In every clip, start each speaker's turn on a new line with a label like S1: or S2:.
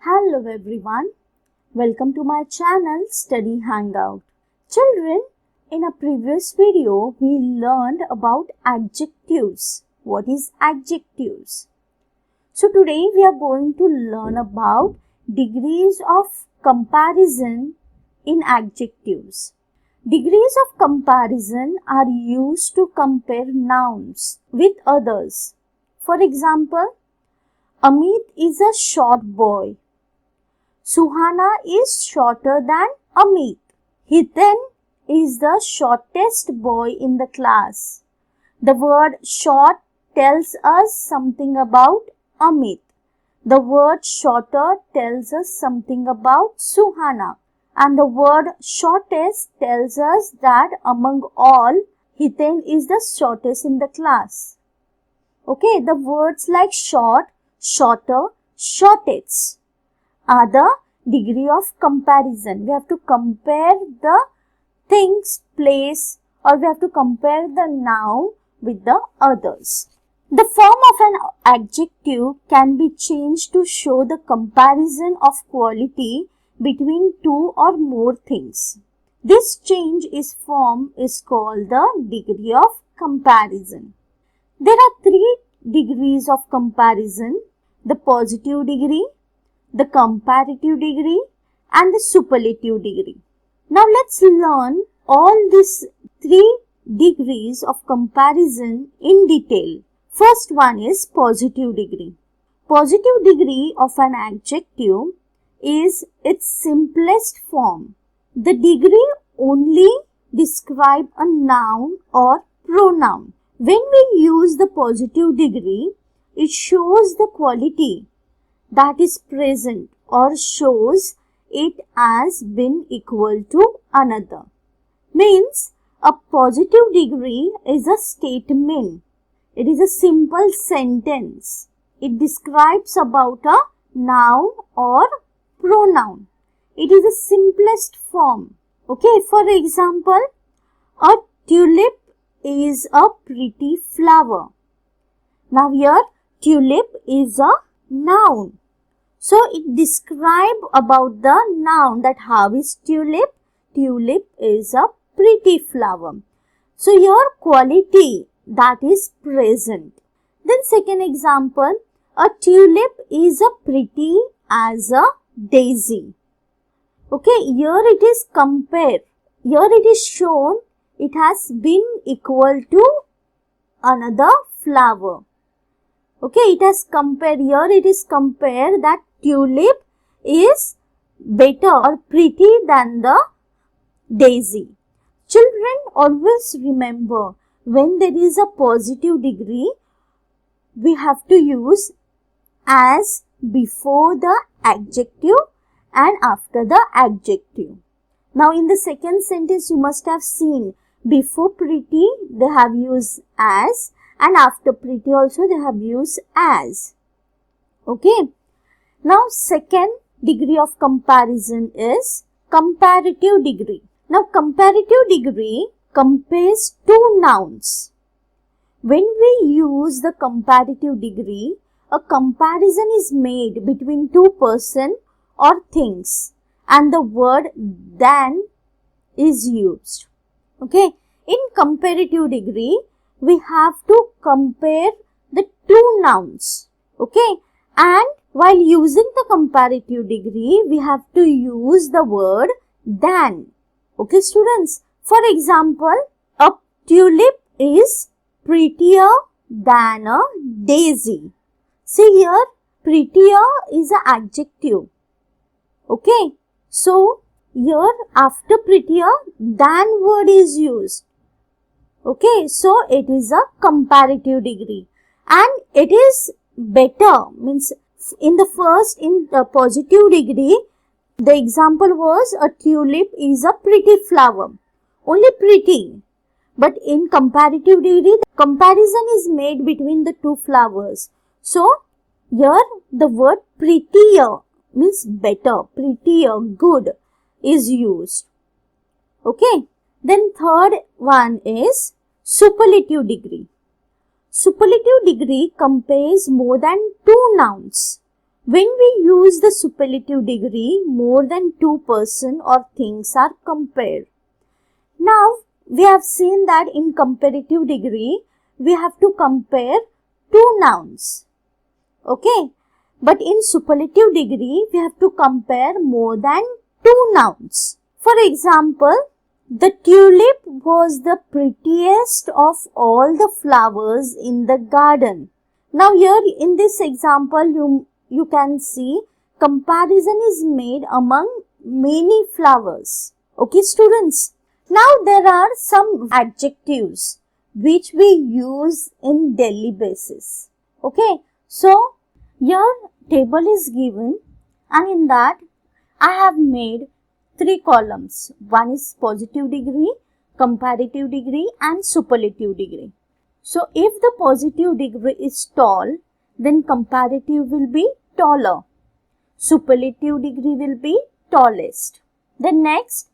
S1: Hello everyone, welcome to my channel Study Hangout. Children, in a previous video we learned about adjectives. What is adjectives? So today we are going to learn about degrees of comparison in adjectives. Degrees of comparison are used to compare nouns with others. For example, Amit is a short boy. Suhana is shorter than Amit. Hiten is the shortest boy in the class. The word short tells us something about Amit. The word shorter tells us something about Suhana. And the word shortest tells us that among all, Hiten is the shortest in the class. Okay, the words like short, shorter, shortest are the degree of comparison. We have to compare the things, place, or we have to compare the noun with the others. The form of an adjective can be changed to show the comparison of quality between two or more things. This change is called the degree of comparison. There are three degrees of comparison: the positive degree, the comparative degree, and the superlative degree. Now let's learn all these three degrees of comparison in detail. First one is positive degree. Positive degree of an adjective is its simplest form. The degree only describes a noun or pronoun. When we use the positive degree, it shows the quality that is present or shows it as been equal to another. Means a positive degree is a statement. It is a simple sentence. It describes about a noun or pronoun. It is the simplest form. Okay, for example, a tulip is a pretty flower. Now here tulip is a noun. So it describes about the noun that how is tulip? Tulip is a pretty flower. So your quality that is present. Then second example, a tulip is a pretty as a daisy. Okay, here it is compared. Here it is shown it has been equal to another flower. Okay, it has compared, here it is compared that tulip is better or pretty than the daisy. Children, always remember, when there is a positive degree, we have to use as before the adjective and after the adjective. Now in the second sentence you must have seen, before pretty they have used as, and after pretty also they have used as. Okay. Now second degree of comparison is comparative degree. Now comparative degree compares two nouns. When we use the comparative degree, a comparison is made between two persons or things and the word than is used. Okay. In comparative degree, we have to compare the two nouns. Okay. And while using the comparative degree, we have to use the word than. Okay, students. For example, a tulip is prettier than a daisy. See here, prettier is an adjective. Okay. So, here after prettier, than word is used. Okay. So, it is a comparative degree. And it is better. Means in the first, in the positive degree, the example was a tulip is a pretty flower. Only pretty. But in comparative degree, the comparison is made between the two flowers. So, here the word prettier means better, prettier, good is used. Okay. Then third one is superlative degree. Superlative degree compares more than two nouns. When we use the superlative degree, more than two persons or things are compared. Now, we have seen that in comparative degree, we have to compare two nouns. Okay. But in superlative degree, we have to compare more than two nouns. For example, the tulip was the prettiest of all the flowers in the garden. Now here in this example, you can see comparison is made among many flowers. Okay, students. Now there are some adjectives which we use in daily basis. Okay, so here table is given and in that I have made three columns. One is positive degree, comparative degree and superlative degree. So if the positive degree is tall, then comparative will be taller. Superlative degree will be tallest. Then next,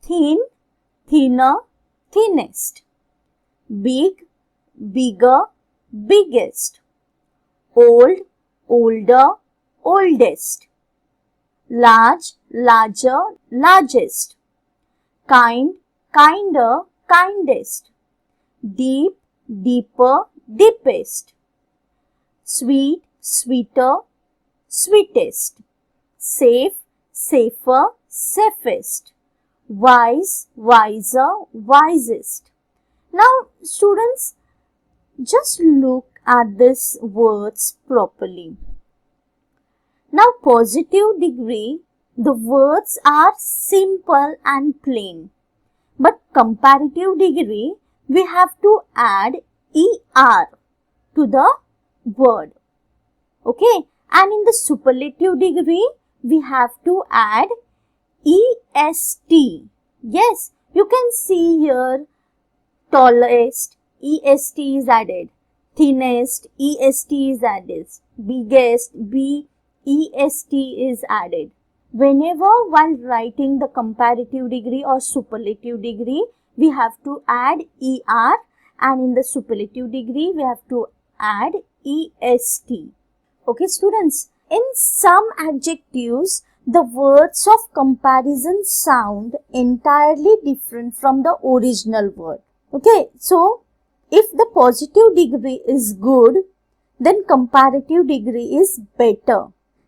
S1: thin, thinner, thinnest. Big, bigger, biggest. Old, older, oldest. Large, larger, largest. Kind, kinder, kindest. Deep, deeper, deepest. Sweet, sweeter, sweetest. Safe, safer, safest. Wise, wiser, wisest. Now, students, just look at these words properly. Now, positive degree, the words are simple and plain. But comparative degree, we have to add ER to the word. Okay. And in the superlative degree, we have to add EST. Yes, you can see here tallest, EST is added. Thinnest, EST is added. Biggest, BEST is added. Whenever while writing the comparative degree or superlative degree, we have to add ER, and in the superlative degree, we have to add EST. Okay, students, in some adjectives, the words of comparison sound entirely different from the original word. Okay, so if the positive degree is good, then comparative degree is better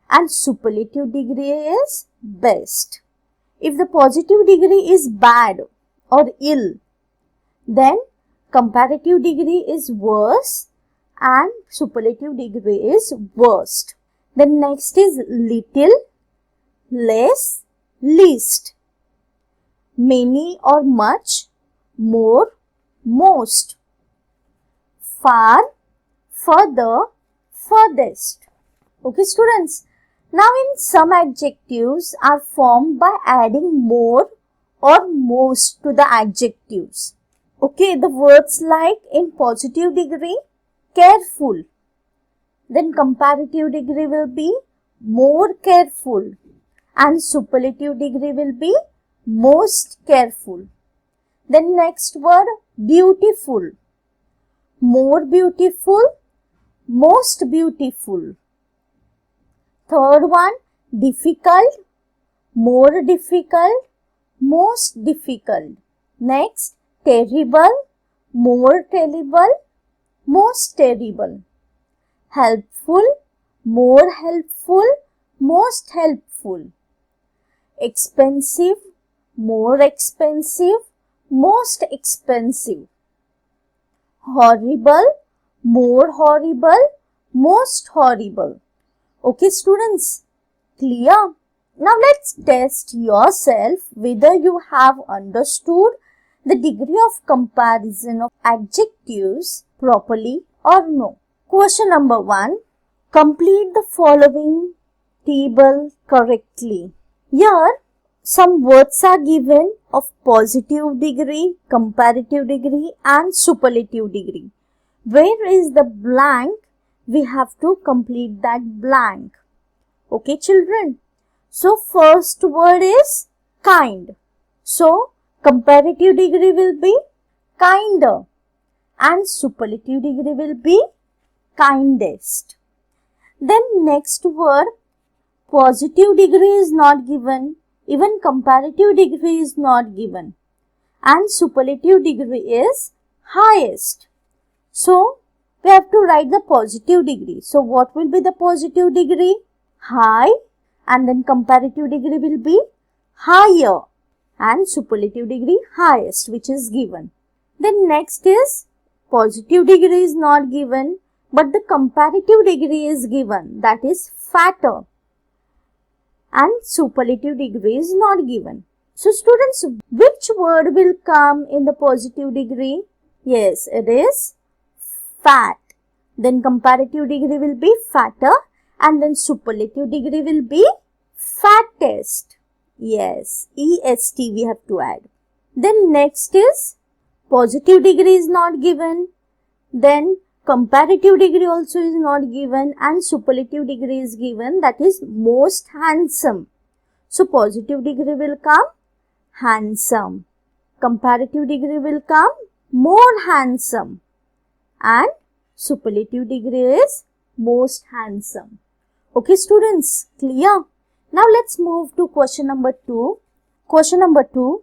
S1: and superlative degree is best. If the positive degree is bad or ill, then comparative degree is worse and superlative degree is worst. Then next is little, less, least. Many or much, more, most. Far, further, furthest. Okay, students. Now in some adjectives are formed by adding more or most to the adjectives. Okay, the words like in positive degree, careful. Then comparative degree will be more careful and superlative degree will be most careful. Then next word, beautiful. More beautiful, most beautiful. Third one, difficult, more difficult, most difficult. Next, terrible, more terrible, most terrible. Helpful, more helpful, most helpful. Expensive, more expensive, most expensive. Horrible, more horrible, most horrible. Okay, students, clear? Now let's test yourself whether you have understood the degree of comparison of adjectives properly or no. Question number 1. Complete the following table correctly. Here, some words are given of positive degree, comparative degree and superlative degree. Where is the blank? We have to complete that blank. Okay, children. So, first word is kind. So, comparative degree will be kinder and superlative degree will be kindest. Then next word positive degree is not given, even comparative degree is not given, and superlative degree is highest. So, we have to write the positive degree. So, what will be the positive degree? High, and then comparative degree will be higher, and superlative degree highest, which is given. Then next is positive degree is not given, but the comparative degree is given, that is fatter, and superlative degree is not given. So students, which word will come in the positive degree? Yes, it is fat. Then comparative degree will be fatter, and then superlative degree will be fattest. Yes, EST we have to add. Then next is positive degree is not given. Then comparative degree also is not given, and superlative degree is given, that is most handsome. So positive degree will come handsome. Comparative degree will come more handsome, and superlative degree is most handsome. Okay students, clear? Now let's move to question number 2. Question number 2.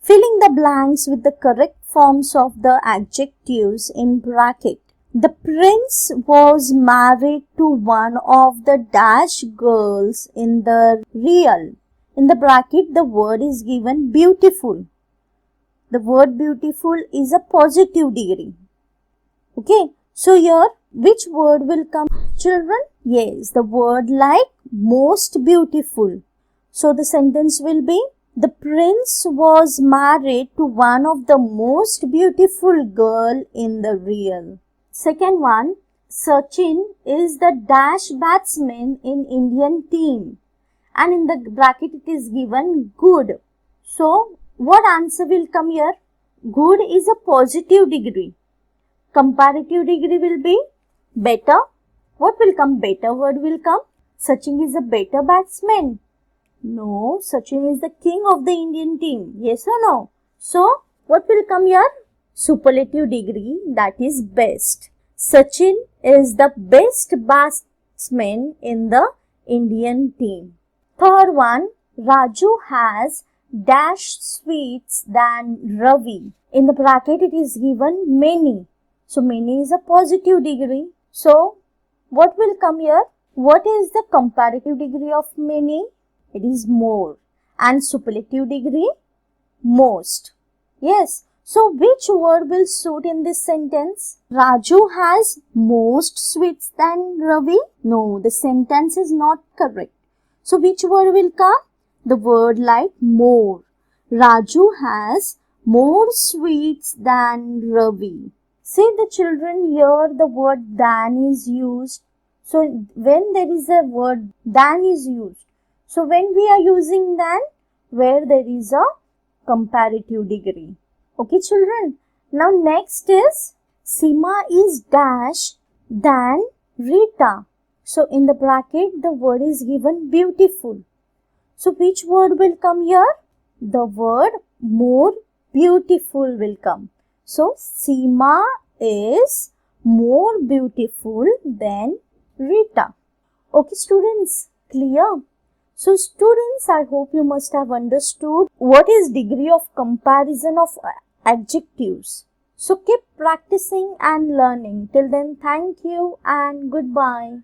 S1: Filling the blanks with the correct forms of the adjectives in bracket. The prince was married to one of the dash girls in the real. In the bracket, the word is given beautiful. The word beautiful is a positive degree. Okay. So here, which word will come, children? Yes, the word like most beautiful. So the sentence will be, the prince was married to one of the most beautiful girl in the real. Second one, Sachin is the dash batsman in Indian team. And in the bracket it is given good. So what answer will come here? Good is a positive degree. Comparative degree will be better. What will come? Better word will come. Sachin is a better batsman. No, Sachin is the king of the Indian team. Yes or no? So, what will come here? Superlative degree, that is best. Sachin is the best batsman in the Indian team. Third one, Raju has dash sweets than Ravi. In the bracket it is given many. So, many is a positive degree. So, what will come here? What is the comparative degree of many? It is more. And superlative degree? Most. Yes. So, which word will suit in this sentence? Raju has most sweets than Ravi? No, the sentence is not correct. So, which word will come? The word like more. Raju has more sweets than Ravi. See the children, here the word than is used. So, when there is a word than is used. So, when we are using than, where there is a comparative degree. Okay children. Now next is Seema is dash than Rita. So, in the bracket the word is given beautiful. So, which word will come here? The word more beautiful will come. So, Seema is more beautiful than Rita. Okay students, clear? So students, I hope you must have understood what is degree of comparison of adjectives. So keep practicing and learning. Till then, thank you and goodbye.